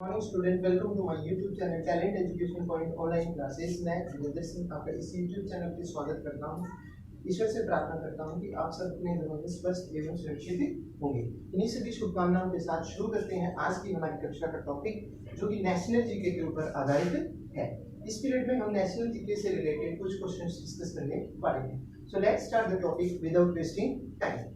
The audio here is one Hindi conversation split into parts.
Morning student, welcome to my YouTube channel talent education point online classes. मैं जितेंद्र सिंह आपका इस यूट्यूब चैनल पे स्वागत करता हूँ। ईश्वर से प्रार्थना करता हूँ कि आप सब अपने घरों में स्वस्थ एवं सुरक्षित होंगे। इन्हीं सभी शुभकामनाओं के साथ शुरू करते हैं आज की हमारी कक्षा का टॉपिक, जो कि नेशनल जीके के ऊपर आधारित है। इस पीरियड में हम नेशनल जीके से रिलेटेड कुछ क्वेश्चंस डिस्कस करने वाले हैं। So let's start the topic without wasting time.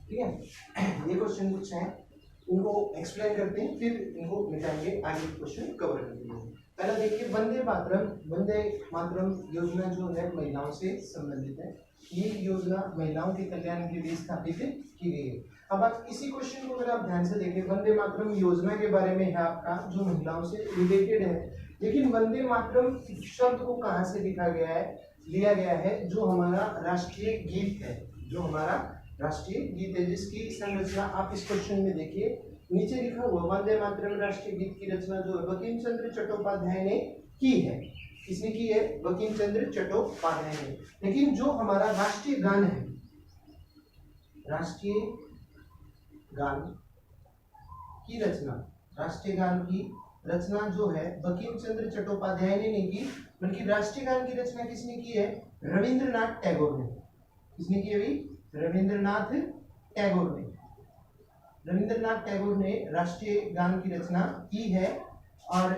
ठीक है, ये क्वेश्चन कुछ है, इनको एक्सप्लेन करते हैं, फिर इनको मिटाएंगे, आगे क्वेश्चन कवर करेंगे। पहला देखिए, वंदे मातरम योजना जो है महिलाओं से संबंधित है। ये योजना महिलाओं के कल्याण के लिए स्थापित की गई है। अब आप इसी क्वेश्चन को अगर आप ध्यान से देखें, वंदे मातरम योजना के बारे में है आपका, जो महिलाओं से रिलेटेड है, लेकिन वंदे मातरम शब्द को कहाँ से लिखा गया है, लिया गया है जो हमारा राष्ट्रीय गीत है, जो हमारा राष्ट्रीय गीत है, जिसकी संरचना आप इस क्वेश्चन में देखिए, नीचे लिखा हुआ वंदे मातरम राष्ट्रीय गीत की रचना जो है बंकिम चंद्र चट्टोपाध्याय ने की है। किसने की है? बंकिम चंद्र चट्टोपाध्याय ने। लेकिन जो हमारा राष्ट्रीय गान है, राष्ट्रीय गान की रचना, राष्ट्रीय गान की रचना जो है बंकिम चंद्र चट्टोपाध्याय ने नहीं की, बल्कि राष्ट्रीय गान की रचना किसने की है? रविंद्रनाथ टैगोर ने। किसने की है भाई? रविंद्रनाथ टैगोर ने। रविंद्रनाथ टैगोर ने राष्ट्रीय गान की रचना की है, और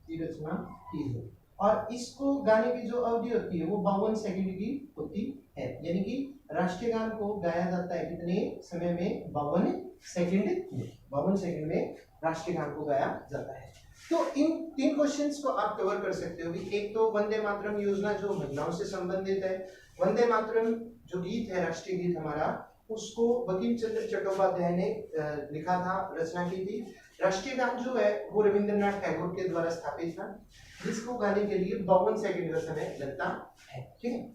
की रचना की है, और इसको गाने की जो अवधि होती है वो 52 सेकंड की होती है। यानी कि राष्ट्रीय गान को गाया जाता है कितने समय में? 52 सेकंड में। 52 सेकंड में राष्ट्रीय गान को गाया जाता है। तो इन तीन क्वेश्चंस को आप कवर कर सकते हो। एक तो वंदे मातरम योजना जो महिलाओं से संबंधित है, वंदे मातरम जो गीत है, राष्ट्रीय गीत हमारा, उसको बंकिम चंद्र चट्टोपाध्याय ने लिखा था, रचना की थी। राष्ट्रीय गान जो है वो रविंद्रनाथ टैगोर के द्वारा स्थापित था, जिसको गाने के लिए 52 सेकंड का समय लगता है। ठीक है,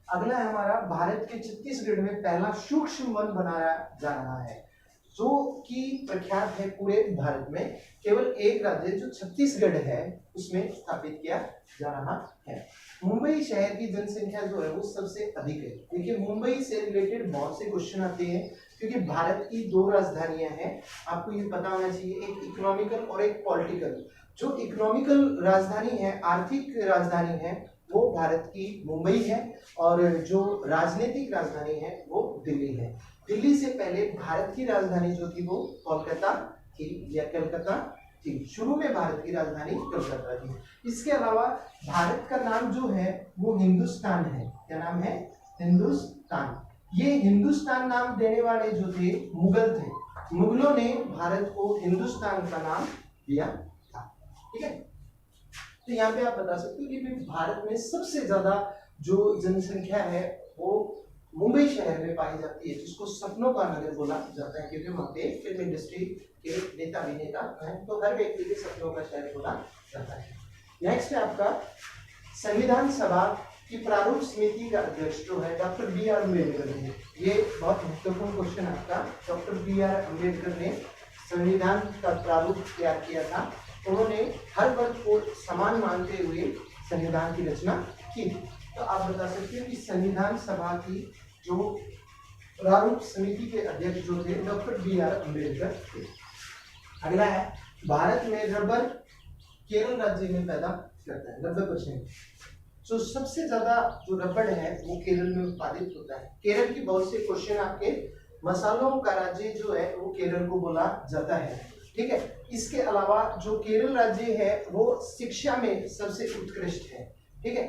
अगला है हमारा, भारत के छत्तीसगढ़ में पहला सूक्ष्म वन बनाया जा रहा है, जो कि प्रख्यात है पूरे भारत में। केवल एक राज्य जो छत्तीसगढ़ है उसमें स्थापित किया जा रहा है। मुंबई शहर की जनसंख्या जो है वो सबसे अधिक है। देखिए, मुंबई से रिलेटेड बहुत से क्वेश्चन आते हैं, क्योंकि भारत की 2 राजधानियां हैं, आपको ये पता होना चाहिए, एक इकोनॉमिकल और एक पॉलिटिकल। जो इकोनॉमिकल राजधानी है, आर्थिक राजधानी है, वो भारत की मुंबई है, और जो राजनीतिक राजधानी है वो दिल्ली है। दिल्ली से पहले भारत की राजधानी जो थी वो कोलकाता थी, या कलकत्ता थी। शुरू में भारत की राजधानी कलकत्ता थी। इसके अलावा भारत का नाम जो है वो हिंदुस्तान है। क्या नाम है? हिंदुस्तान। ये हिंदुस्तान नाम देने वाले जो थे मुगल थे। मुगलों ने भारत को हिंदुस्तान का नाम दिया था। ठीक है, तो यहाँ पे आप बता सकते हो कि भारत में सबसे ज्यादा जो जनसंख्या है वो मुंबई शहर में पाई जाती है, जिसको सपनों का नगर बोला जाता है, क्योंकि वहाँ पे फिल्म इंडस्ट्री के नेता अभिनेता हैं, तो हर व्यक्ति के सपनों का शहर बोला जाता है। नेक्स्ट है आपका, संविधान सभा की प्रारूप समिति का अध्यक्ष जो है डॉक्टर बी.आर. अम्बेडकर है। ये बहुत महत्वपूर्ण क्वेश्चन है आपका। Doctor B R. अम्बेडकर ने संविधान का प्रारूप तैयार किया था। उन्होंने हर वर्ग को समान मानते हुए संविधान की रचना की। तो आप बता सकते हो कि संविधान सभा की जो प्रारूप समिति के अध्यक्ष जो थे डॉक्टर बी.आर. अम्बेडकर थे। अगला है, भारत में रबर केरल राज्य में पैदा करता है 90%। जो सबसे ज्यादा जो रबड़ है वो केरल में उत्पादित होता है। केरल की बहुत से क्वेश्चन आपके मसालों का राज्य जो है वो केरल को बोला जाता है, ठीक है। इसके अलावा जो केरल राज्य है वो शिक्षा में सबसे उत्कृष्ट है, ठीक है।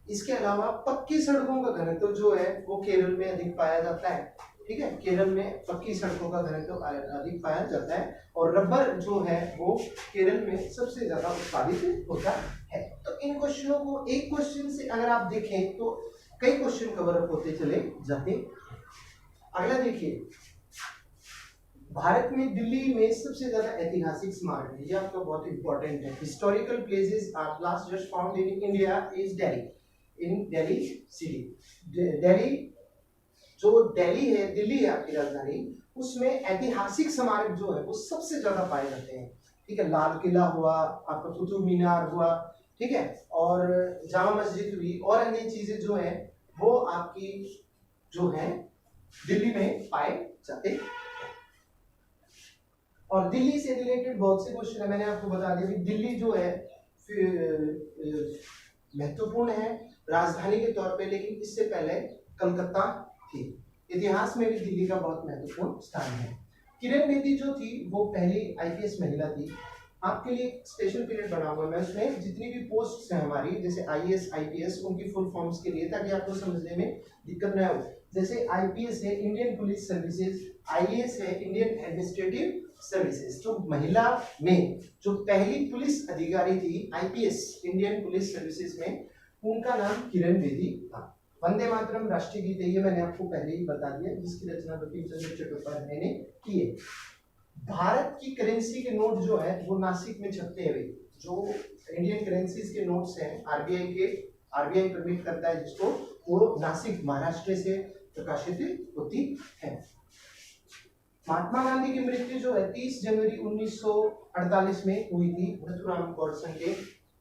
इसके अलावा पक्की सड़कों का घनत्व जो है वो केरल में अधिक पाया जाता है, ठीक है। केरल में पक्की सड़कों का घनत्व अधिक पाया जाता है और रबर जो है वो केरल में सबसे ज्यादा उत्पादित होता है। तो इन क्वेश्चनों को एक क्वेश्चन से अगर आप देखें तो कई क्वेश्चन कवर अप होते चले जाते। अगला देखिए, भारत में दिल्ली में सबसे ज्यादा ऐतिहासिक स्मारक है, ये आपका बहुत इंपॉर्टेंट है। Historical places are last just found in India is Delhi, in Delhi city. Delhi जो दिल्ली है, दिल्ली है आपकी राजधानी, उसमें ऐतिहासिक स्मारक जो है वो सबसे ज्यादा पाए जाते हैं, ठीक है। लाल किला हुआ, आपका कुतुब मीनार हुआ, ठीक है, और जामा मस्जिद हुई और अन्य चीजें जो है वो आपकी जो है दिल्ली में पाए जाते हैं। और दिल्ली से रिलेटेड बहुत से क्वेश्चन है, मैंने आपको बता दिया कि दिल्ली जो है महत्वपूर्ण है राजधानी के तौर पे, लेकिन इससे पहले कलकत्ता थी। इतिहास में भी दिल्ली का बहुत महत्वपूर्ण स्थान है। किरण बेदी जो थी वो पहली आईपीएस महिला थी। आपके लिए स्पेशल पीरियड बनाऊंगा मैं, उसमें जितनी भी पोस्ट हैं हमारी, जैसे आईएएस आईपीएस, उनकी फुल फॉर्म्स के लिए, ताकि आपको समझने में दिक्कत न हो। जैसे आईपीएस है इंडियन पुलिस सर्विसेज, आईएएस है इंडियन एडमिनिस्ट्रेटिव सर्विसेज। तो महिला में जो पहली पुलिस अधिकारी थी आईपीएस इंडियन पुलिस सर्विसेज में, उनका नाम किरण बेदी था। वंदे मातरम राष्ट्रीय गीत है, ये मैंने आपको पहले ही बता दिया, जिसकी रचना बंकिम चंद्र चट्टोपाध्याय ने की है। भारत की करेंसी के नोट जो है वो नासिक में छपते हैं। जो इंडियन करेंसीज के नोट्स हैं आरबीआई परमिट करता है जिसको, वो नासिक महाराष्ट्र से प्रकाशित होती है। महात्मा गांधी की मृत्यु जो है 30 जनवरी 1948 में हुई थी नथुराम गौडसे के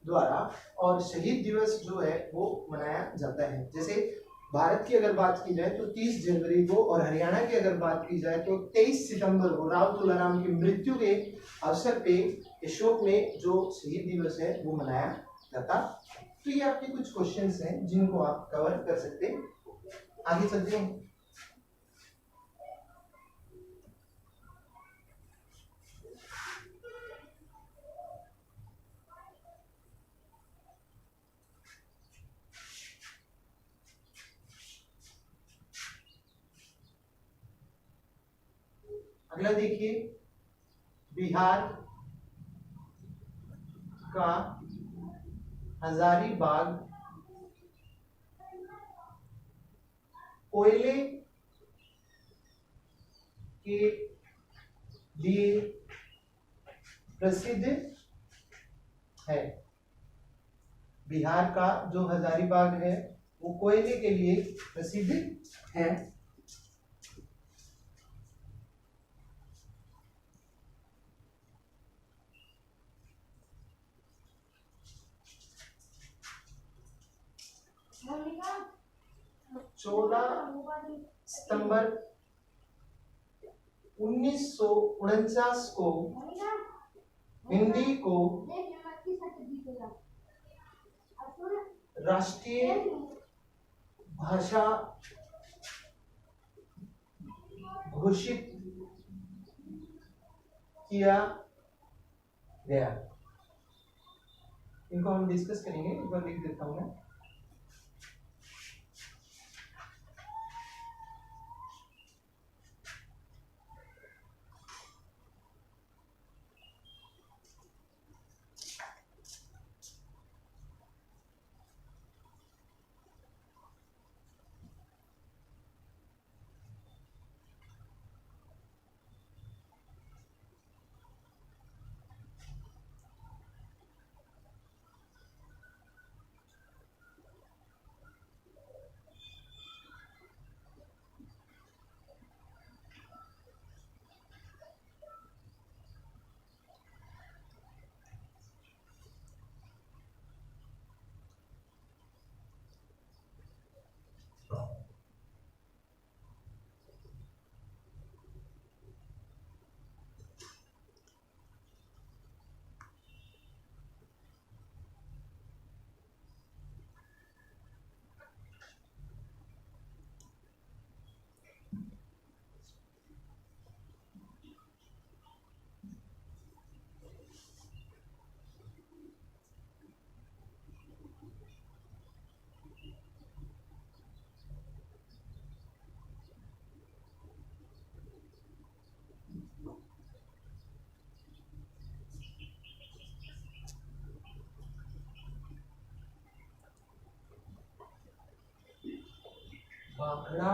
द्वारा, और शहीद दिवस जो है वो मनाया जाता है। जैसे भारत की अगर बात की जाए तो 30 जनवरी को, और हरियाणा की अगर बात की जाए तो 23 सितंबर को राव तुलाराम की मृत्यु के अवसर पे अशोक में जो शहीद दिवस है वो मनाया जाता। तो ये आपके कुछ क्वेश्चंस हैं जिनको आप कवर कर सकते हैं। आगे चलते हैं। अगला देखिए, बिहार का हजारीबाग कोयले के लिए प्रसिद्ध है। बिहार का जो हजारीबाग है वो कोयले के लिए प्रसिद्ध है। 14 सितंबर 1949 को हिंदी को राष्ट्रीय भाषा घोषित किया गया। इनको हम डिस्कस करेंगे, एक बार लिख देता हूं मैं। भाखड़ा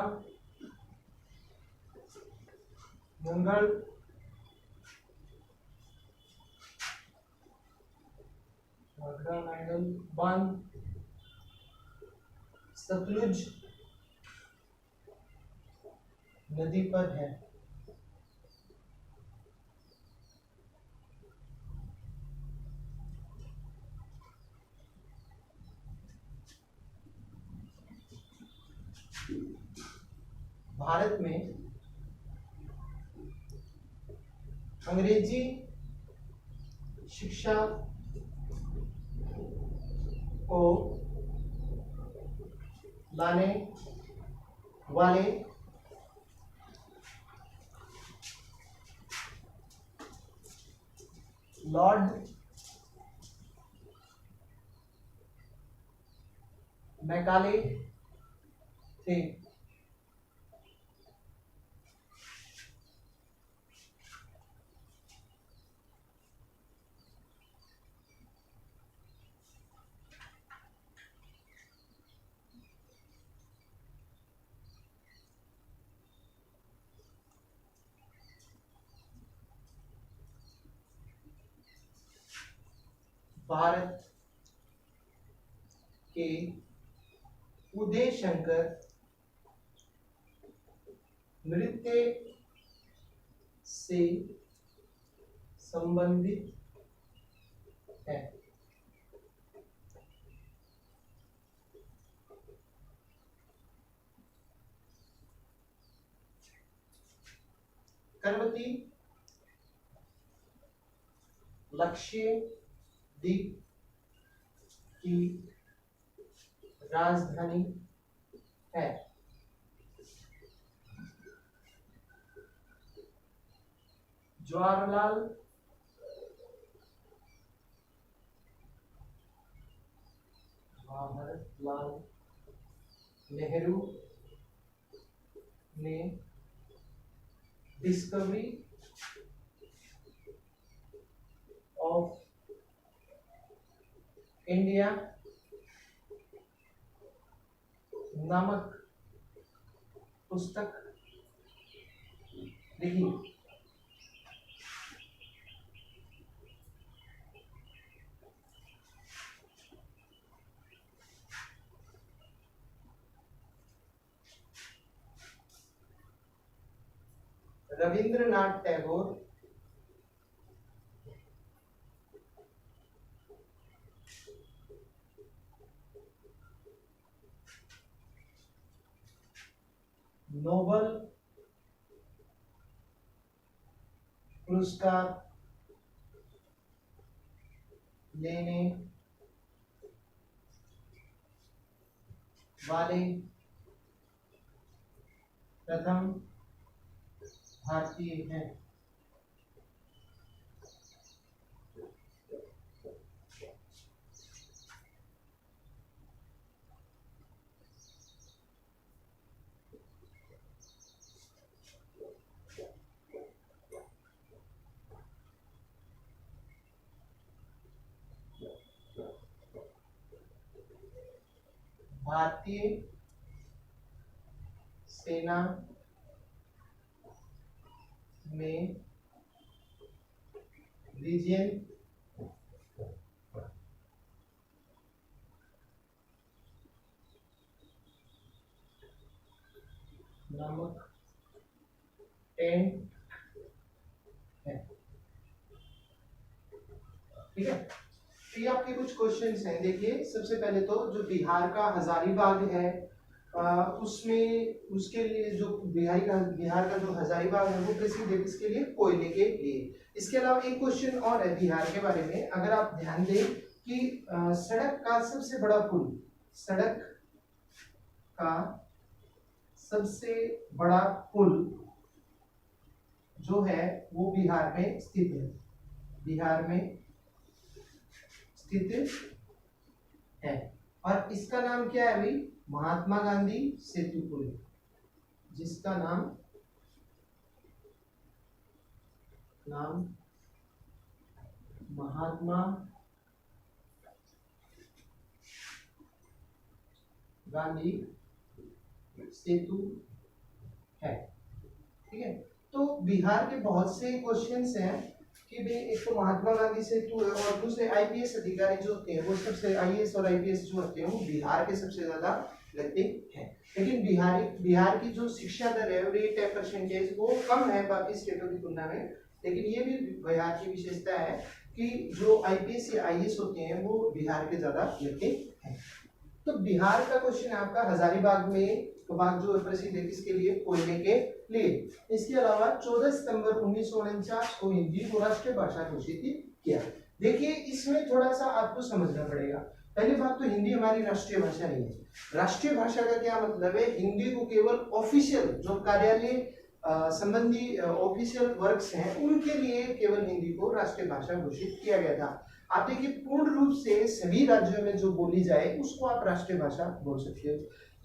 नंगल भाखड़ा नंगल बांध सतलुज नदी पर है। भारत में अंग्रेजी शिक्षा को लाने वाले लॉर्ड मैकाले थे। भारत के उदय शंकर नृत्य से संबंधित है। करवती लक्षद्वीप की राजधानी है। जवाहरलाल नेहरू ने डिस्कवरी ऑफ इंडिया नामक पुस्तक लिखी। रविंद्रनाथ टैगोर नोबल पुरस्कार लेने वाले प्रथम भारतीय हैं। भारतीय सेना में रीजन नामक टेंट है। ठीक है, तो ये आपके कुछ क्वेश्चंस हैं। देखिए, सबसे पहले तो जो बिहार का हजारीबाग है उसमें उसके लिए जो बिहार का जो हजारीबाग है वो प्रसिद्ध है किसके लिए? कोयले के लिए। इसके अलावा एक क्वेश्चन और है बिहार के बारे में, अगर आप ध्यान दें कि सड़क का सबसे बड़ा पुल, सड़क का सबसे बड़ा पुल जो है वो बिहार में स्थित है। बिहार में स्थित है और इसका नाम क्या है भाई? महात्मा गांधी सेतु पुल, जिसका नाम महात्मा गांधी सेतु है। ठीक है, तो बिहार के बहुत से क्वेश्चंस हैं कि भाई एक तो महात्मा गांधी सेतु है और दूसरे आईपीएस अधिकारी जो होते हैं वो सबसे आईएएस और आईपीएस जो होते हैं वो बिहार के सबसे ज्यादा लगते हैं। लेकिन बिहार की जो शिक्षा दर है रेट है परसेंटेज वो कम है बाकी स्टेटों की तुलना में। लेकिन ये भी बिहार की विशेषता है कि जो आईपीएस या आईएएस होते हैं वो बिहार के ज्यादा लगते हैं। तो बिहार का क्वेश्चन आपका हजारीबाग में बाग जो प्रसिद्ध है किसके लिए, कोयले के लिए। इसके अलावा 14 सितंबर 1949 को हिंदी को राष्ट्रीय भाषा घोषित किया। देखिए इसमें थोड़ा सा आपको समझना पड़ेगा। पहली बात तो हिंदी हमारी राष्ट्रीय भाषा नहीं है। राष्ट्रीय भाषा का क्या मतलब है, हिंदी को केवल ऑफिशियल जो कार्यालय संबंधी ऑफिशियल वर्क्स हैं उनके लिए केवल हिंदी को राष्ट्रीय भाषा घोषित किया गया था। आप देखिए पूर्ण रूप से सभी राज्यों में जो बोली जाए उसको आप राष्ट्रीय भाषा बोल सकते हो,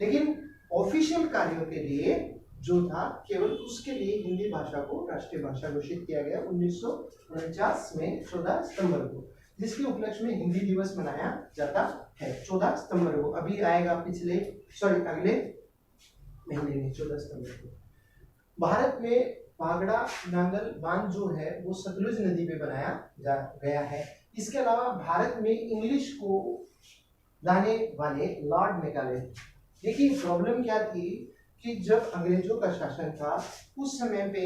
लेकिन ऑफिशियल कार्यों के लिए जो था केवल उसके लिए हिंदी भाषा को राष्ट्रीय भाषा घोषित किया गया 1949 में 14 सितंबर को, जिसके उपलक्ष्य में हिंदी दिवस मनाया जाता है 14 सितंबर को। अभी आएगा अगले महीने में 14 सितंबर को। भारत में भागड़ा नांगल बांध जो है वो सतलुज नदी पे बनाया गया है। इसके अलावा भारत में इंग्लिश को लाने वाले लॉर्ड मैकाले, देखिए प्रॉब्लम क्या थी कि जब अंग्रेजों का शासन था उस समय पे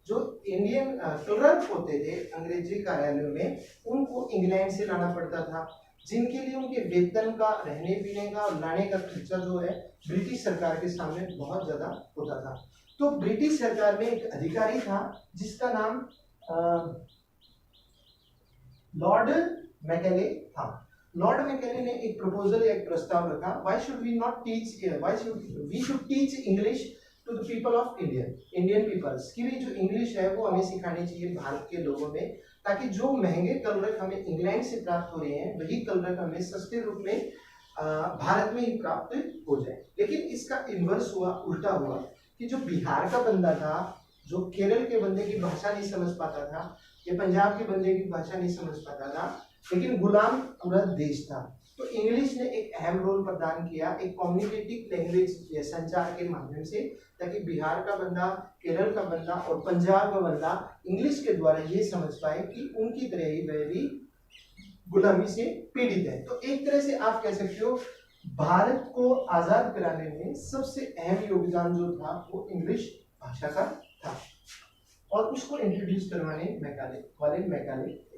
जो इंडियन क्लर्क होते थे अंग्रेजी कार्यालयों में उनको इंग्लैंड से लाना पड़ता था, जिनके लिए उनके वेतन का रहने पीने का और लाने का खर्चा जो है ब्रिटिश सरकार के सामने बहुत ज्यादा होता था। तो ब्रिटिश सरकार में एक अधिकारी था जिसका नाम लॉर्ड मैकेले था। लॉर्ड मैकेले ने एक प्रपोजल या एक प्रस्ताव रखा, why should we should teach English to the people of Indian peoples, कि जो इंग्लिश है वो हमें सिखानी चाहिए भारत के लोगों में, ताकि जो महंगे कलरक हमें इंग्लैंड से प्राप्त हो रहे हैं वही कलरक हमें सस्ते रूप में भारत में ही प्राप्त हो जाए। लेकिन इसका इन्वर्स हुआ, उल्टा हुआ कि जो बिहार का बंदा था, जो केरल के बंदे की भाषा नहीं समझ पाता था, या पंजाब के बंदे की भाषा नहीं समझ पाता था, लेकिन गुलाम पूरा देश था, तो इंग्लिश ने एक अहम रोल प्रदान किया एक कम्युनिकेटिव लैंग्वेज या संचार के माध्यम से, ताकि बिहार का बंदा, केरल का बंदा और पंजाब का बंदा इंग्लिश के द्वारा ये समझ पाए कि उनकी तरह ही वह भी गुलामी से पीड़ित है। तो एक तरह से आप कह सकते हो भारत को आजाद कराने में सबसे अहम योगदान जो था वो इंग्लिश भाषा का था, और उसको इंट्रोड्यूस करवाने मैकाले।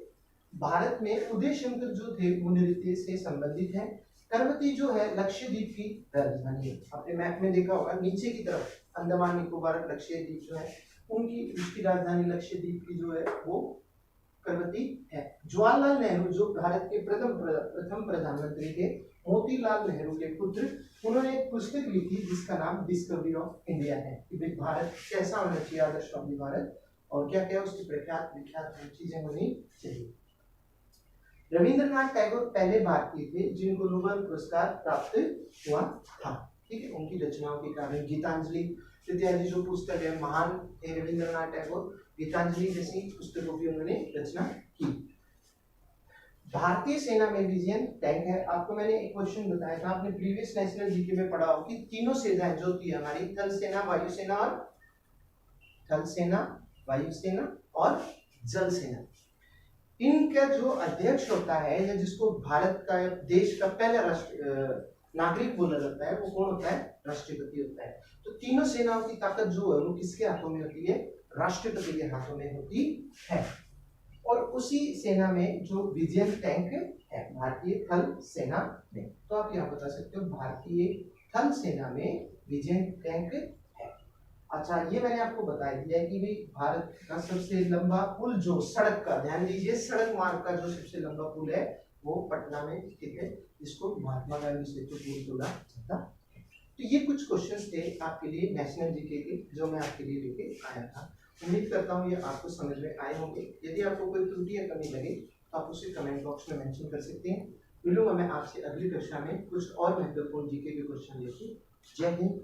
भारत में उदय शंकर जो थे वो नृत्य से संबंधित हैं। करवती जो है लक्षद्वीप की राजधानी है। आपने मैप में देखा होगा नीचे की तरफ अंडमान निकोबार लक्षद्वीप जो है उसकी राजधानी लक्षद्वीप की जो है वो करवती है। जवाहरलाल नेहरू जो भारत के प्रथम प्रधानमंत्री थे, मोतीलाल नेहरू के पुत्र, उन्होंने एक पुस्तक लिखी जिसका नाम डिस्कवरी ऑफ इंडिया है, कि भारत कैसा होना चाहिए, आदर्शवादी भारत, और क्या क्या उसकी प्रख्यात विख्यात चीजें होनी चाहिए। रविंद्रनाथ टैगोर पहले भारतीय थे जिनको नोबेल पुरस्कार प्राप्त हुआ था। ठीक है, उनकी रचनाओं के कारण गीतांजलि इत्यादि जो पुस्तक है महान है रविंद्रनाथ टैगोर, गीतांजलि जैसी पुस्तकों की उन्होंने रचना की। भारतीय सेना में विजयन टैंक है। आपको मैंने एक क्वेश्चन बताया था, आपने प्रीवियस नेशनल जीके में पढ़ा हो कि तीनों सेनाएं जो थी हमारी थल सेना, वायुसेना और जल सेना, इनका जो अध्यक्ष होता है या जिसको भारत का देश का पहला नागरिक बोला जाता है वो कौन होता है, राष्ट्रपति होता है। तो तीनों सेनाओं की ताकत जो है वो किसके हाथों में होती है, राष्ट्रपति के हाथों में होती है। और उसी सेना में जो विजयन टैंक है भारतीय थल सेना में, तो आप यहाँ बता सकते हो भारतीय थल सेना में विजयन टैंक है। अच्छा, ये मैंने आपको बता दिया है कि भाई भारत का सबसे लंबा पुल जो सड़क का, ध्यान दीजिए सड़क मार्ग का जो सबसे लंबा पुल है वो पटना में स्थित है, जिसको महात्मा गांधी सेतु पुल बोला जाता है। तो ये कुछ क्वेश्चंस थे आपके लिए नेशनल जीके के जो मैं आपके लिए लेके आया था। उम्मीद करता हूँ ये आपको समझ में आए होंगे। यदि आपको कोई त्रुटि या कमी लगे तो आप उसे कमेंट बॉक्स में मेंशन कर सकते हैं। मिलूंगा मैं आपसे अगली कक्षा में कुछ और महत्वपूर्ण जीके के क्वेश्चन लेके। जय हिंद,